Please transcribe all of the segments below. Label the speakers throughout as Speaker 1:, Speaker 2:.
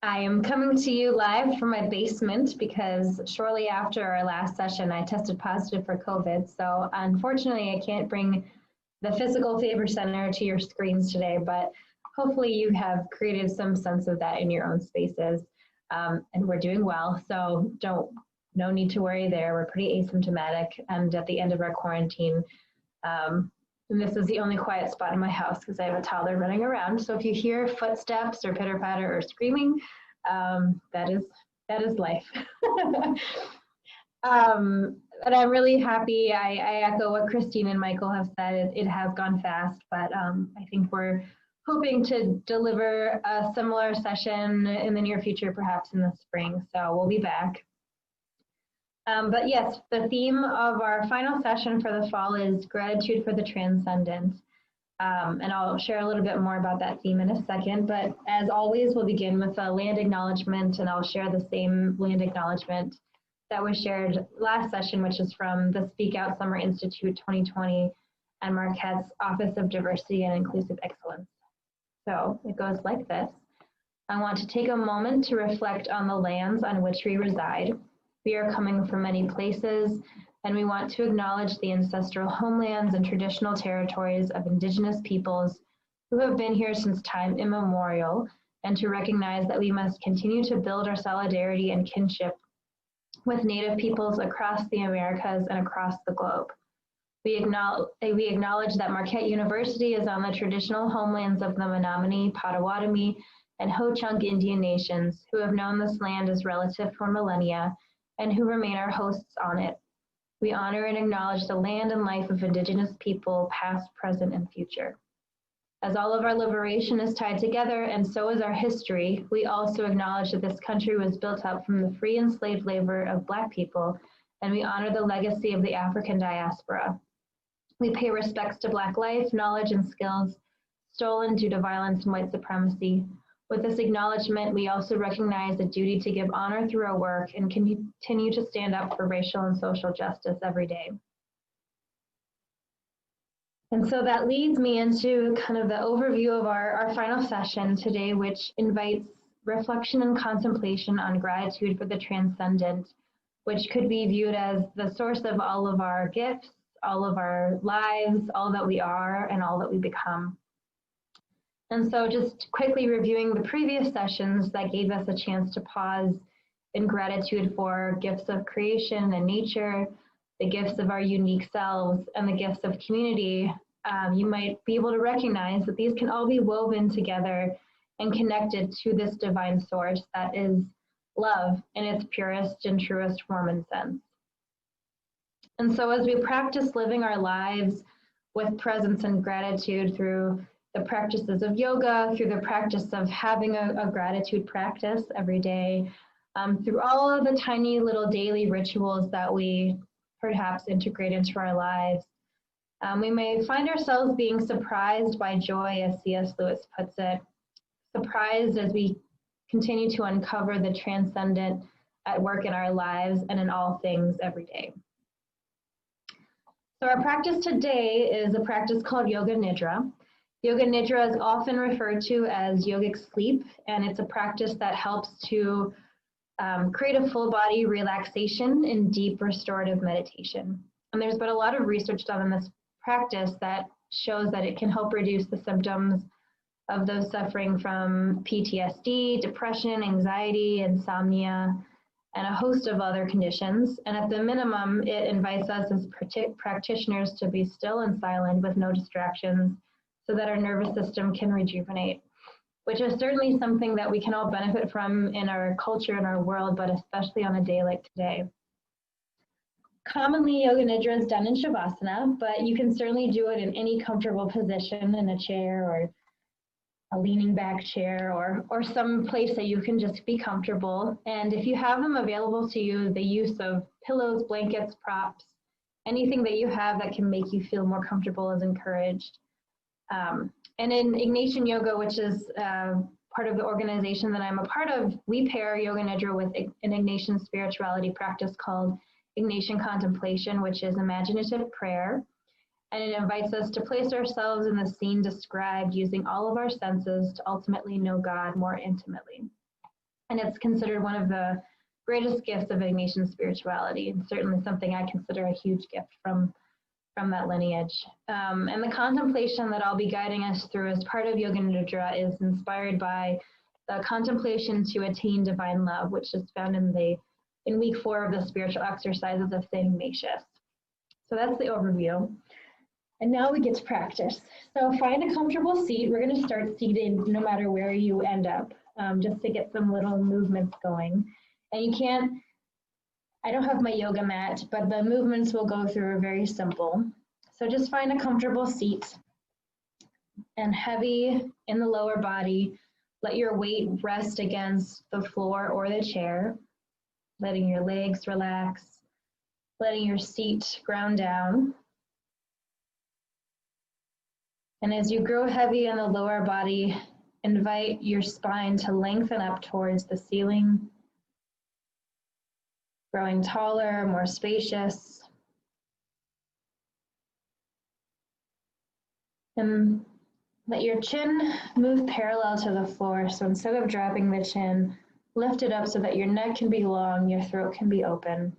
Speaker 1: I am coming to you live from my basement because shortly after our last session, I tested positive for COVID. So unfortunately, I can't bring the physical Favor Center to your screens today, but hopefully you have created some sense of that in your own spaces. And we're doing well, so no need to worry there. We're pretty asymptomatic and at the end of our quarantine. And this is the only quiet spot in my house because I have a toddler running around. So if you hear footsteps or pitter patter or screaming, that is life. But I'm really happy. I echo what Christine and Michael have said. It has gone fast, but I think we're hoping to deliver a similar session in the near future, perhaps in the spring. So we'll be back. But yes, the theme of our final session for the fall is gratitude for the transcendent. And I'll share a little bit more about that theme in a second. But as always, we'll begin with a land acknowledgement, and I'll share the same land acknowledgement that was shared last session, which is from the Speak Out Summer Institute 2020 and Marquette's Office of Diversity and Inclusive Excellence. So it goes like this. I want to take a moment to reflect on the lands on which we reside. We are coming from many places, and we want to acknowledge the ancestral homelands and traditional territories of Indigenous peoples who have been here since time immemorial, and to recognize that we must continue to build our solidarity and kinship with Native peoples across the Americas and across the globe. We acknowledge that Marquette University is on the traditional homelands of the Menominee, Potawatomi, and Ho-Chunk Indian nations who have known this land as relative for millennia and who remain our hosts on it. We honor and acknowledge the land and life of Indigenous people, past, present, and future. As all of our liberation is tied together, and so is our history, we also acknowledge that this country was built up from the free enslaved labor of Black people, and we honor the legacy of the African diaspora. We pay respects to Black life, knowledge, and skills stolen due to violence and white supremacy. With this acknowledgement, we also recognize a duty to give honor through our work and continue to stand up for racial and social justice every day. And so that leads me into kind of the overview of our final session today, which invites reflection and contemplation on gratitude for the transcendent, which could be viewed as the source of all of our gifts, all of our lives, all that we are, and all that we become. And so just quickly reviewing the previous sessions that gave us a chance to pause in gratitude for gifts of creation and nature, the gifts of our unique selves, and the gifts of community, you might be able to recognize that these can all be woven together and connected to this divine source that is love in its purest and truest form and sense. And so as we practice living our lives with presence and gratitude through the practices of yoga, through the practice of having a gratitude practice every day, through all of the tiny little daily rituals that we perhaps integrate into our lives, we may find ourselves being surprised by joy, as C.S. Lewis puts it, surprised as we continue to uncover the transcendent at work in our lives and in all things every day. So our practice today is a practice called Yoga Nidra. Yoga Nidra is often referred to as yogic sleep, and it's a practice that helps to create a full body relaxation in deep restorative meditation. And there's been a lot of research done on this practice that shows that it can help reduce the symptoms of those suffering from PTSD, depression, anxiety, insomnia, and a host of other conditions. And at the minimum, it invites us as practitioners to be still and silent with no distractions so that our nervous system can rejuvenate, which is certainly something that we can all benefit from in our culture and our world, but especially on a day like today. Commonly, Yoga Nidra is done in Shavasana, but you can certainly do it in any comfortable position, in a chair or a leaning back chair, or some place that you can just be comfortable. And if you have them available to you, the use of pillows, blankets, props, anything that you have that can make you feel more comfortable is encouraged. And in Ignatian Yoga, which is part of the organization that I'm a part of, we pair Yoga Nidra with an Ignatian spirituality practice called Ignatian Contemplation, which is imaginative prayer. and it invites us to place ourselves in the scene described using all of our senses to ultimately know God more intimately. And it's considered one of the greatest gifts of Ignatian spirituality, and certainly something I consider a huge gift from that lineage. And the contemplation that I'll be guiding us through as part of Yoga Nidra is inspired by the contemplation to attain divine love, which is found in week 4 of the spiritual exercises of St. Ignatius. So that's the overview. And now we get to practice. So find a comfortable seat. We're going to start seated no matter where you end up, just to get some little movements going. And you can't, I don't have my yoga mat, but the movements we'll go through are very simple. So just find a comfortable seat and heavy in the lower body. Let your weight rest against the floor or the chair, letting your legs relax, letting your seat ground down. And as you grow heavy in the lower body, invite your spine to lengthen up towards the ceiling, growing taller, more spacious. And let your chin move parallel to the floor. So instead of dropping the chin, lift it up so that your neck can be long, your throat can be open.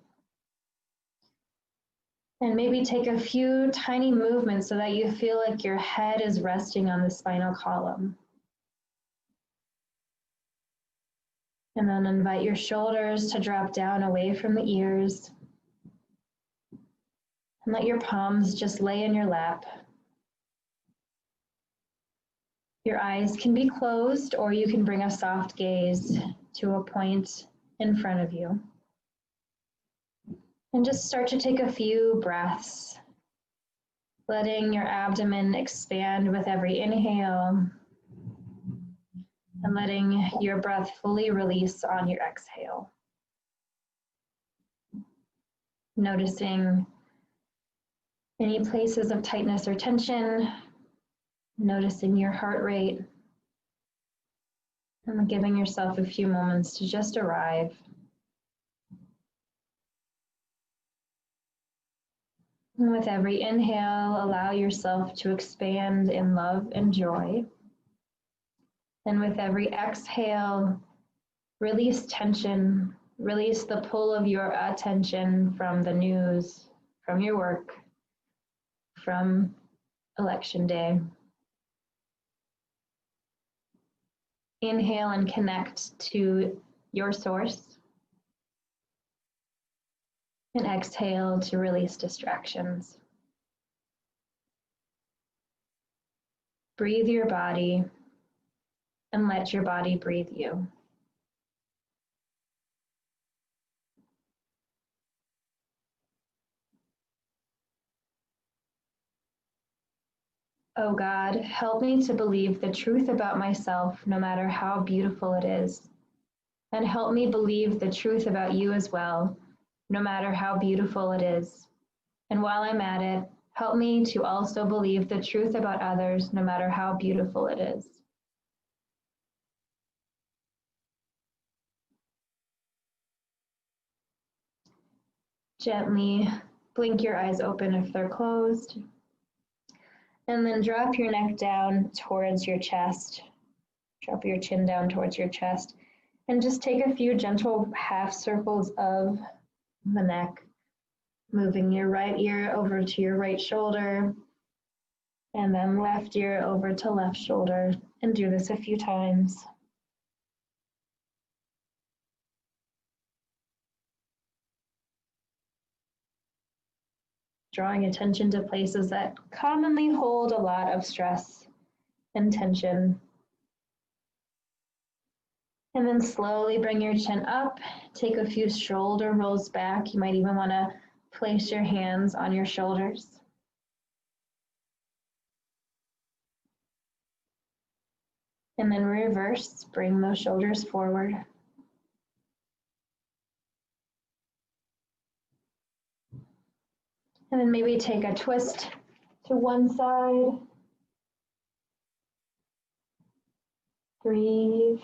Speaker 1: And maybe take a few tiny movements so that you feel like your head is resting on the spinal column. And then invite your shoulders to drop down away from the ears. And let your palms just lay in your lap. Your eyes can be closed, or you can bring a soft gaze to a point in front of you. And just start to take a few breaths, letting your abdomen expand with every inhale and letting your breath fully release on your exhale. Noticing any places of tightness or tension, noticing your heart rate, and giving yourself a few moments to just arrive. And with every inhale, allow yourself to expand in love and joy. And with every exhale, release tension, release the pull of your attention from the news, from your work, from election day. Inhale and connect to your source. And exhale to release distractions. Breathe your body and let your body breathe you. Oh God, help me to believe the truth about myself, no matter how beautiful it is. And help me believe the truth about you as well, no matter how beautiful it is. And while I'm at it, help me to also believe the truth about others, no matter how beautiful it is. Gently blink your eyes open if they're closed. And then drop your neck down towards your chest. Drop your chin down towards your chest. And just take a few gentle half circles of the neck, moving your right ear over to your right shoulder, and then left ear over to left shoulder. And do this a few times. Drawing attention to places that commonly hold a lot of stress and tension. And then slowly bring your chin up, take a few shoulder rolls back. You might even want to place your hands on your shoulders. And then reverse, bring those shoulders forward. And then maybe take a twist to one side. Breathe.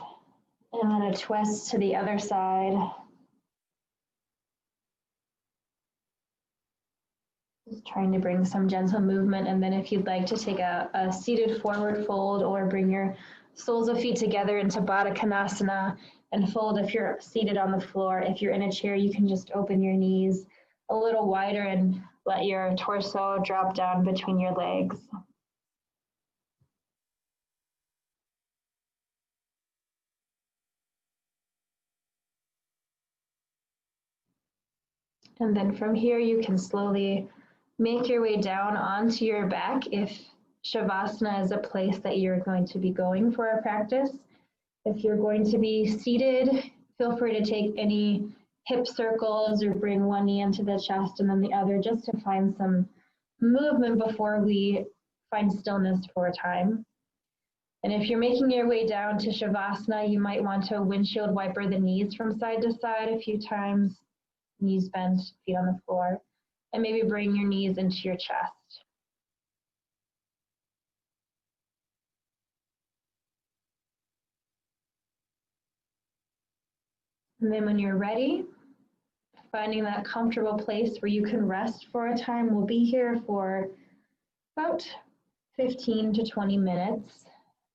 Speaker 1: And then a twist to the other side. Just Trying to bring some gentle movement. And then if you'd like to take a seated forward fold or bring your soles of feet together into Baddha Konasana and fold if you're seated on the floor. If you're in a chair, you can just open your knees a little wider and let your torso drop down between your legs. And then from here, you can slowly make your way down onto your back if Shavasana is a place that you're going to be going for our practice. If you're going to be seated, feel free to take any hip circles or bring one knee into the chest and then the other just to find some movement before we find stillness for a time. And if you're making your way down to Shavasana, you might want to windshield wiper the knees from side to side a few times, knees bent, feet on the floor, and maybe bring your knees into your chest. And then when you're ready, finding that comfortable place where you can rest for a time. We'll be here for about 15 to 20 minutes.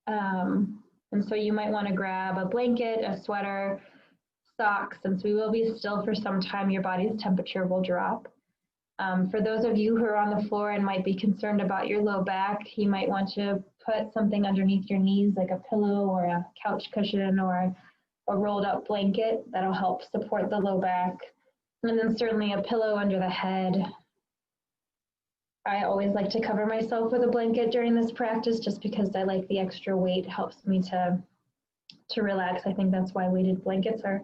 Speaker 1: And so you might want to grab a blanket, a sweater, socks, since we will be still for some time, your body's temperature will drop. For those of you who are on the floor and might be concerned about your low back, you might want to put something underneath your knees like a pillow or a couch cushion or a rolled up blanket that'll help support the low back. And then certainly a pillow under the head. I always like to cover myself with a blanket during this practice just because I like the extra weight, helps me to relax. I think that's why weighted blankets are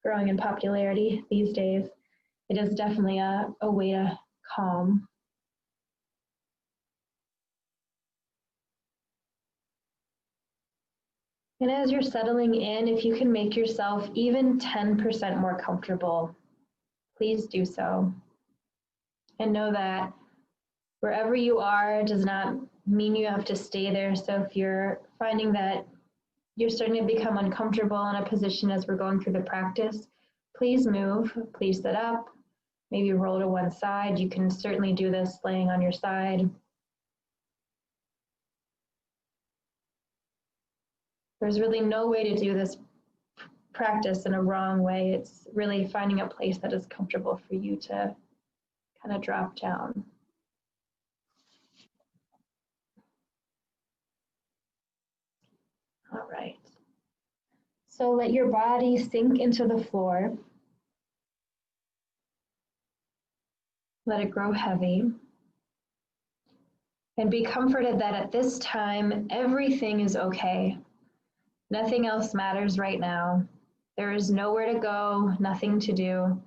Speaker 1: growing in popularity these days. It is definitely a way to calm. And as you're settling in, if you can make yourself even 10% more comfortable, please do so. And know that wherever you are does not mean you have to stay there. So if you're finding that you're starting to become uncomfortable in a position as we're going through the practice, please move, please sit up, maybe roll to one side. You can certainly do this laying on your side. There's really no way to do this practice in a wrong way. It's really finding a place that is comfortable for you to kind of drop down. All right. So let your body sink into the floor. Let it grow heavy. And be comforted that at this time, everything is okay. Nothing else matters right now. There is nowhere to go, nothing to do.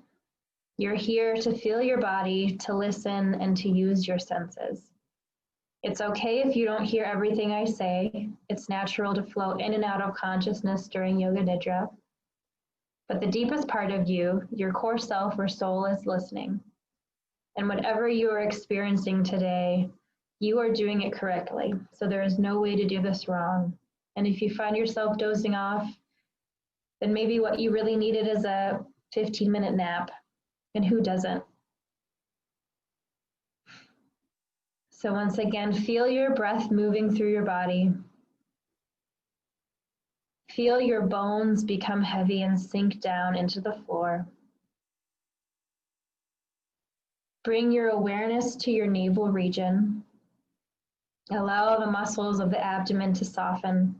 Speaker 1: You're here to feel your body, to listen, and to use your senses. It's okay if you don't hear everything I say. It's natural to flow in and out of consciousness during Yoga Nidra. But the deepest part of you, your core self or soul, is listening. And whatever you are experiencing today, you are doing it correctly. So there is no way to do this wrong. And if you find yourself dozing off, then maybe what you really needed is a 15-minute nap. And who doesn't? So once again, feel your breath moving through your body. Feel your bones become heavy and sink down into the floor. Bring your awareness to your navel region. Allow the muscles of the abdomen to soften.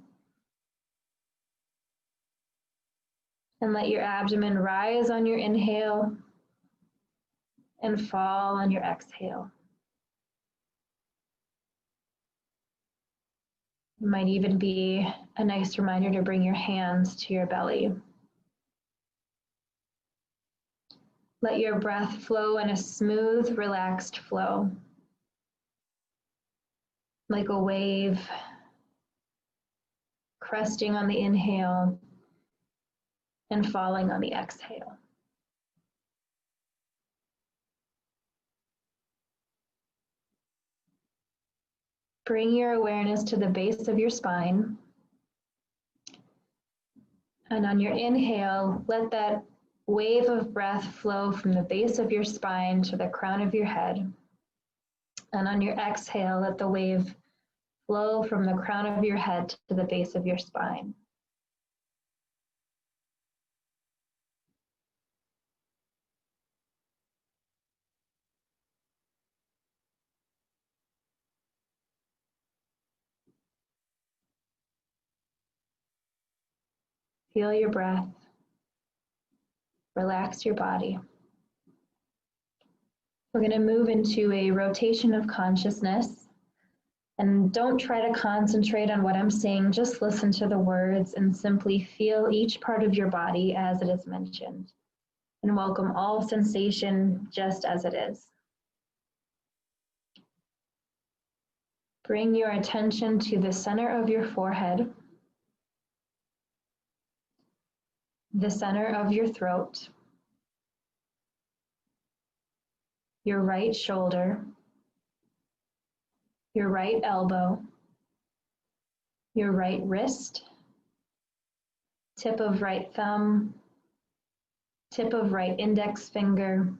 Speaker 1: And let your abdomen rise on your inhale and fall on your exhale. It might even be a nice reminder to bring your hands to your belly. Let your breath flow in a smooth, relaxed flow, like a wave, cresting on the inhale and falling on the exhale. Bring your awareness to the base of your spine. And on your inhale, let that wave of breath flow from the base of your spine to the crown of your head. And on your exhale, let the wave flow from the crown of your head to the base of your spine. Feel your breath. Relax your body. We're going to move into a rotation of consciousness. And don't try to concentrate on what I'm saying, just listen to the words and simply feel each part of your body as it is mentioned. And welcome all sensation just as it is. Bring your attention to the center of your forehead, the center of your throat, your right shoulder, your right elbow, your right wrist, tip of right thumb, tip of right index finger,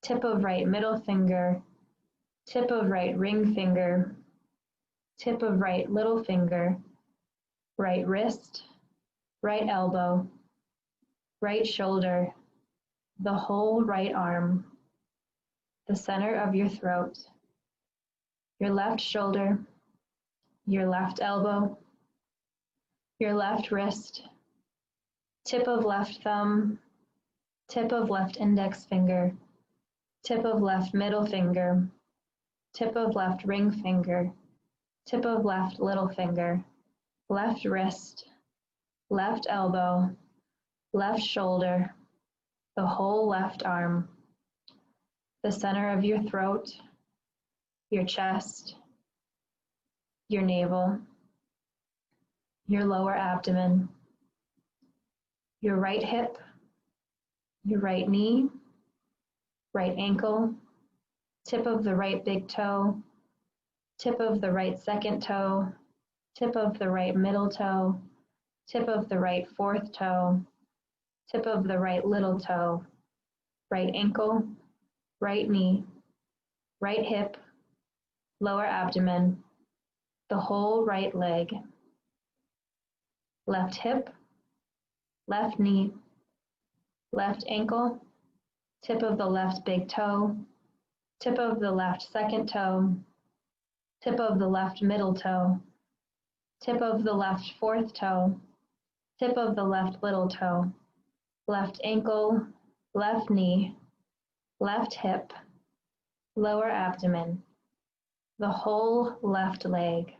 Speaker 1: tip of right middle finger, tip of right ring finger, tip of right little finger, right wrist, right elbow, right shoulder, the whole right arm, the center of your throat, your left shoulder, your left elbow, your left wrist, tip of left thumb, tip of left index finger, tip of left middle finger, tip of left ring finger, tip of left little finger, left wrist, left elbow, left shoulder, the whole left arm, the center of your throat, your chest, your navel, your lower abdomen, your right hip, your right knee, right ankle, tip of the right big toe, tip of the right second toe, tip of the right middle toe, tip of the right fourth toe, tip of the right little toe, right ankle, right knee, right hip, lower abdomen, the whole right leg, left hip, left knee, left ankle, tip of the left big toe, tip of the left second toe, tip of the left middle toe, tip of the left fourth toe, tip of the left little toe, left ankle, left knee, left hip, lower abdomen, the whole left leg,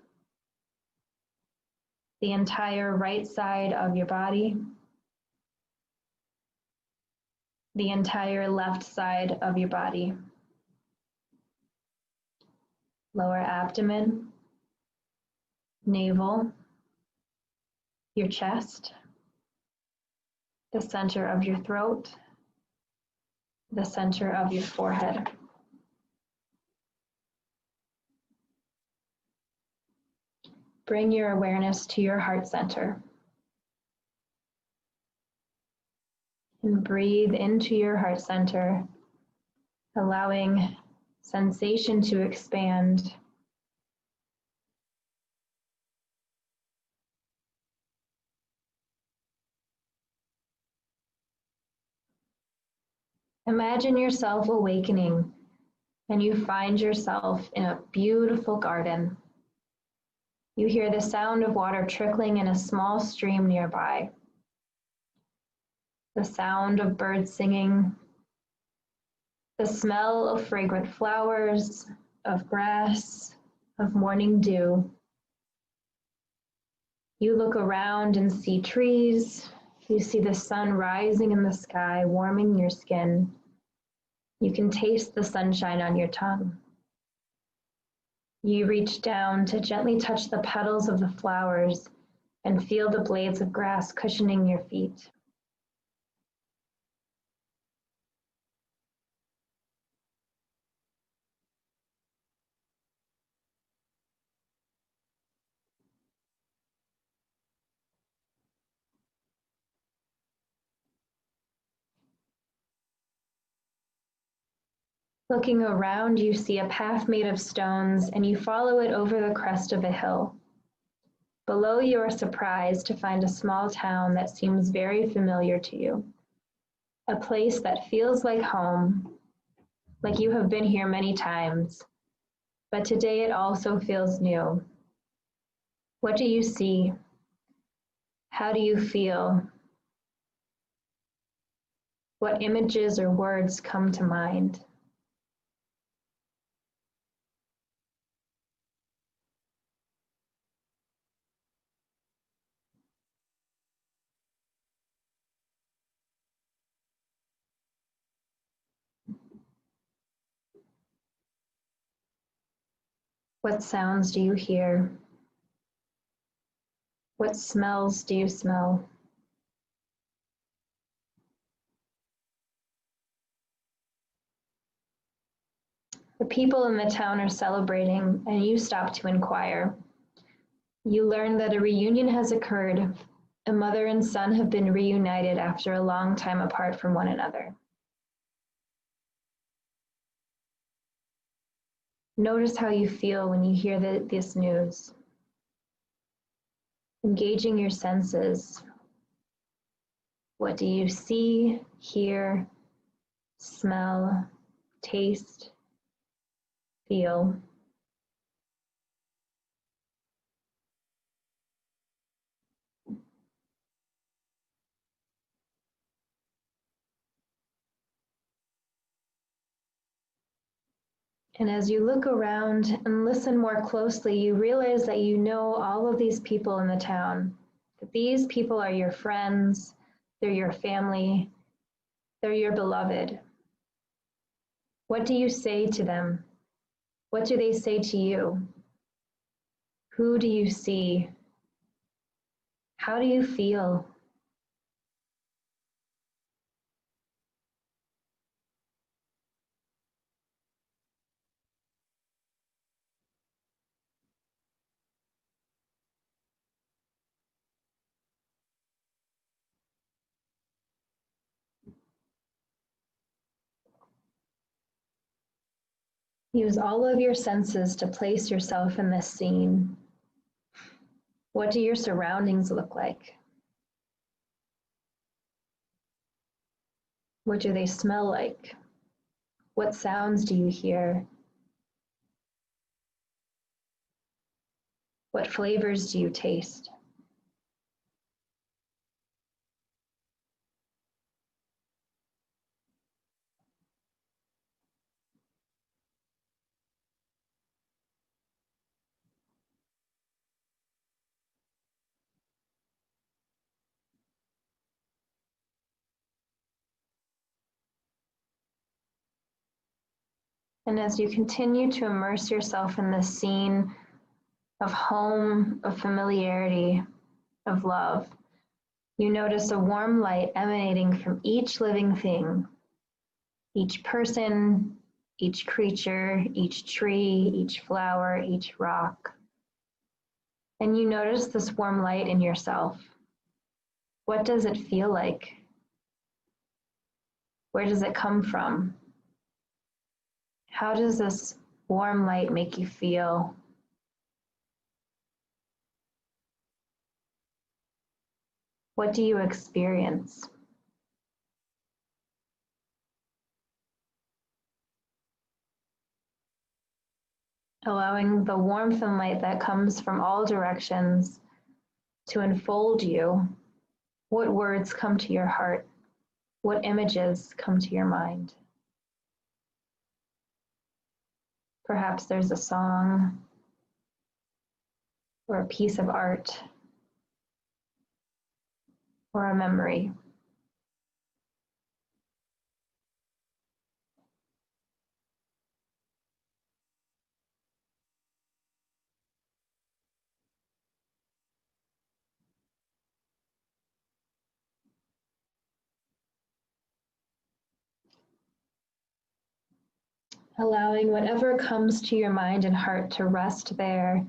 Speaker 1: the entire right side of your body, the entire left side of your body, lower abdomen, navel, your chest, the center of your throat, the center of your forehead. Bring your awareness to your heart center. And breathe into your heart center, allowing sensation to expand. Imagine yourself awakening and you find yourself in a beautiful garden. You hear the sound of water trickling in a small stream nearby, the sound of birds singing, the smell of fragrant flowers, of grass, of morning dew. You look around and see trees. You see the sun rising in the sky, warming your skin. You can taste the sunshine on your tongue. You reach down to gently touch the petals of the flowers and feel the blades of grass cushioning your feet. Looking around, you see a path made of stones, and you follow it over the crest of a hill. Below, you are surprised to find a small town that seems very familiar to you, a place that feels like home, like you have been here many times, but today it also feels new. What do you see? How do you feel? What images or words come to mind? What sounds do you hear? What smells do you smell? The people in the town are celebrating, and you stop to inquire. You learn that a reunion has occurred. A mother and son have been reunited after a long time apart from one another. Notice how you feel when you hear this news. Engaging your senses. What do you see, hear, smell, taste, feel? And as you look around and listen more closely, you realize that you know all of these people in the town, that these people are your friends, they're your family, they're your beloved. What do you say to them? What do they say to you? Who do you see? How do you feel? Use all of your senses to place yourself in this scene. What do your surroundings look like? What do they smell like? What sounds do you hear? What flavors do you taste? And as you continue to immerse yourself in this scene of home, of familiarity, of love, you notice a warm light emanating from each living thing, each person, each creature, each tree, each flower, each rock. And you notice this warm light in yourself. What does it feel like? Where does it come from? How does this warm light make you feel? What do you experience? Allowing the warmth and light that comes from all directions to enfold you. What words come to your heart? What images come to your mind? Perhaps there's a song or a piece of art or a memory. Allowing whatever comes to your mind and heart to rest there.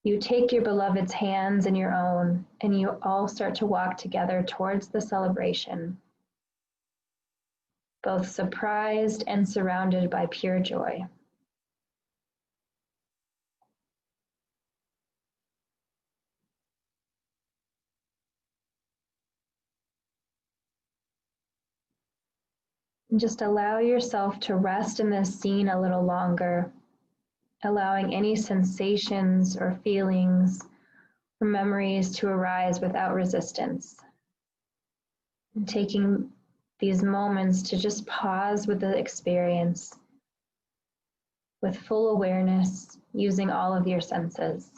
Speaker 1: You take your beloved's hands in your own, and you all start to walk together towards the celebration. both surprised and surrounded by pure joy. And just allow yourself to rest in this scene a little longer, allowing any sensations or feelings or memories to arise without resistance. And taking these moments to just pause with the experience with full awareness, using all of your senses.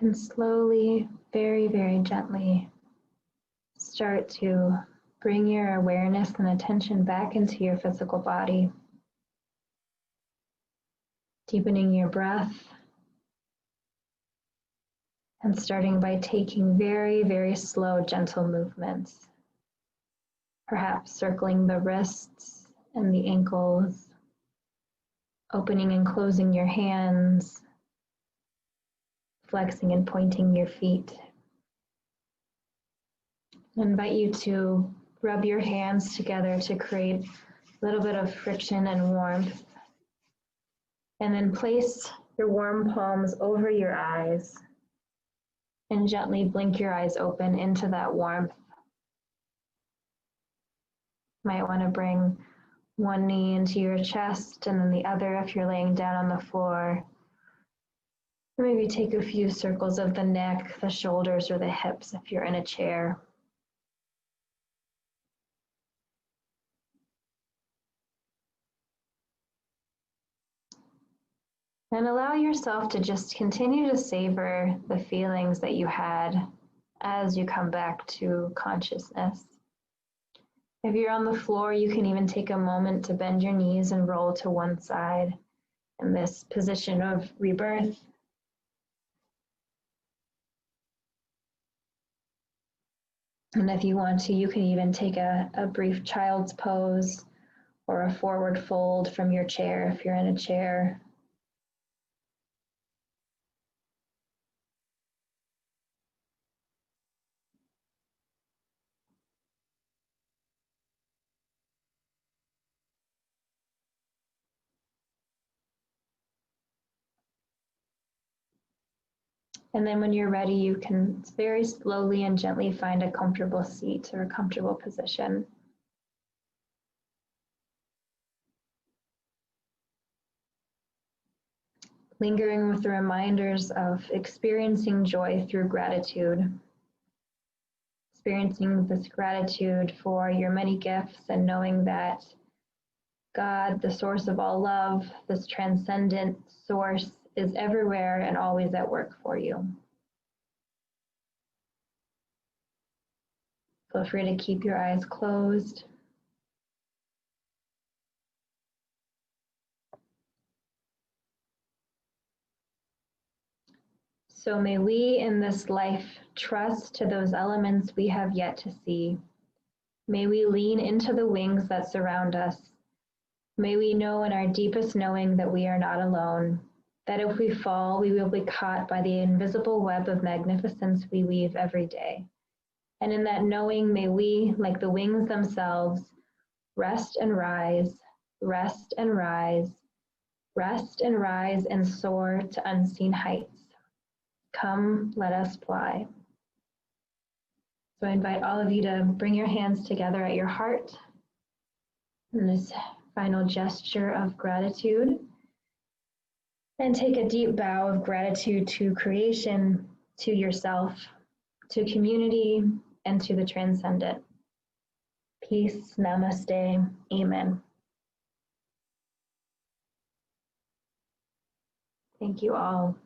Speaker 1: And slowly, very, very gently, start to bring your awareness and attention back into your physical body, deepening your breath, and starting by taking very, very slow, gentle movements, perhaps circling the wrists and the ankles, opening and closing your hands, flexing and pointing your feet. I invite you to rub your hands together to create a little bit of friction and warmth. And then place your warm palms over your eyes and gently blink your eyes open into that warmth. You might want to bring one knee into your chest and then the other if you're laying down on the floor. Or maybe take a few circles of the neck, the shoulders, or the hips if you're in a chair. And allow yourself to just continue to savor the feelings that you had as you come back to consciousness. If you're on the floor, you can even take a moment to bend your knees and roll to one side in this position of rebirth. And if you want to, you can even take a brief child's pose or a forward fold from your chair if you're in a chair. And then when you're ready, you can very slowly and gently find a comfortable seat or a comfortable position. Lingering with the reminders of experiencing joy through gratitude. Experiencing this gratitude for your many gifts and knowing that God, the source of all love, this transcendent source, is everywhere and always at work for you. Feel free to keep your eyes closed. So may we in this life trust to those elements we have yet to see. May we lean into the wings that surround us. May we know in our deepest knowing that we are not alone, that if we fall, we will be caught by the invisible web of magnificence we weave every day. And in that knowing, may we, like the wings themselves, rest and rise, rest and rise, rest and rise and soar to unseen heights. Come, let us fly. So I invite all of you to bring your hands together at your heart in this final gesture of gratitude. And take a deep bow of gratitude to creation, to yourself, to community, and to the transcendent. Peace, namaste, amen. Thank you all.